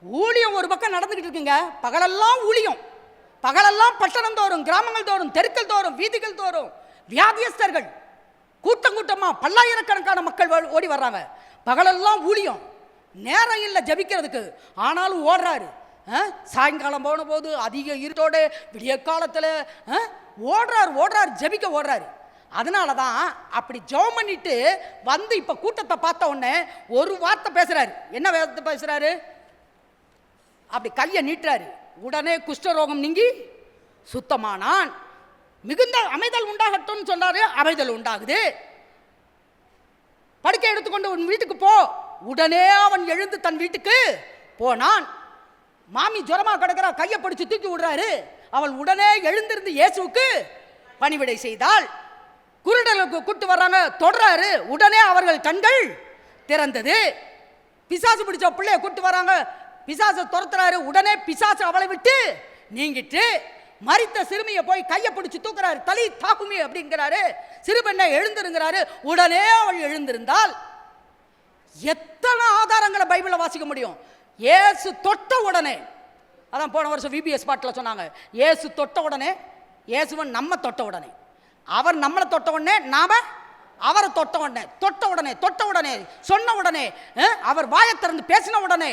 ஊழியம் ஒரு பக்கம் நடந்துகிட்டு இருக்குங்க. பகலெல்லாம் ஊழியம், பகலெல்லாம் பட்டணம் தோறும், கிராமங்கள் தோறும், தெருக்கள் தோறும், வீதிகள் தோறும் வியாதியஸ்தர்கள் கூட்டம் கூட்டமா பல்லாயிரக்கணக்கான மக்கள் ஓடி வர்றாங்க. பகலெல்லாம் ஊழியம், நேரம் இல்லை ஜபிக்கிறதுக்கு. ஆனாலும் ஓடுறாரு. சாயங்காலம் போன போது அதிக இருட்டோடு விடிய காலத்தில் ஓடுறாரு ஜபிக்க ஓடுறாரு. அதனால தான் அப்படி ஜெபம் பண்ணிட்டு வந்து இப்போ கூட்டத்தை பார்த்த உடனே ஒரு வார்த்தை பேசுறாரு. என்ன வார்த்தை பேசுறாரு? அப்படி கையை நீட்டுறாரு. உடனே குஷ்டரோகம் நீங்கி சுத்தமானான். மிகுந்த அமைதல் உண்டாகட்டும் சொன்னாரு. அமைதல் உண்டாகுது. படுக்கை எடுத்துக்கொண்டு உன் வீட்டுக்கு போ. உடனே அவன் எழுந்து தன் வீட்டுக்கு போனான். மாமி ஜுரமா கிடக்கிறா, கையை பிடிச்சு தூக்கி விடுறாரு. அவள் உடனே எழுந்திருந்து இயேசுவுக்கு பணிவிடை செய்தாள். குருடர்களுக்கு கூட்டு வர்றாங்க, தொடராரு. உடனே அவர்கள் கண்கள் திறந்தது. பிசாசு பிடிச்ச பிள்ளைய கூட்டு வராங்க, பிசாசை துரத்துறாரு. உடனே பிசாசு அவளை விட்டு நீங்கிட்டு மரித்த சிறுமியை போய் கையை பிடிச்சு தூக்குறாரு. தலி தாக்குமி அப்படிங்கிறாரு. சிறுபெண்ணை எழுந்திருங்கிறாரு. உடனே அவள் எழுந்திருந்தாள். எத்தனை ஆதாரங்களை பைபிளில் வாசிக்க முடியும்? இயேசு தொட்ட உடனே, அதான் போன வருஷம் விபிஎஸ் பாட்டில் சொன்னாங்க, இயேசு தொட்ட உடனே, இயேசுவன் நம்ம தொட்ட உடனே, அவர் நம்மளை தொட்ட உடனே, நாம அவரை தொட்ட உடனே சொன்ன உடனே, அவர் வாயை திறந்து பேசின உடனே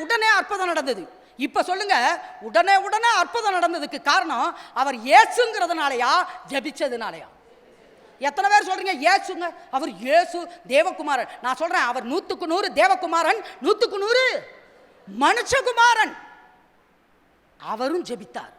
உடனே அற்புதம் நடந்தது. இப்ப சொல்லுங்க, உடனே அற்புதம் நடந்ததுக்கு காரணம் அவர் இயேசுங்கிறதுனாலயா ஜெபிச்சதுனாலயா? எத்தனை பேர் சொல்றீங்க இயேசுங்க? அவர் இயேசு தேவகுமாரன். நான் சொல்றேன், அவர் 100க்கு 100 தேவகுமாரன், 100க்கு 100 மனுஷகுமாரன். அவரும் ஜெபித்தார்.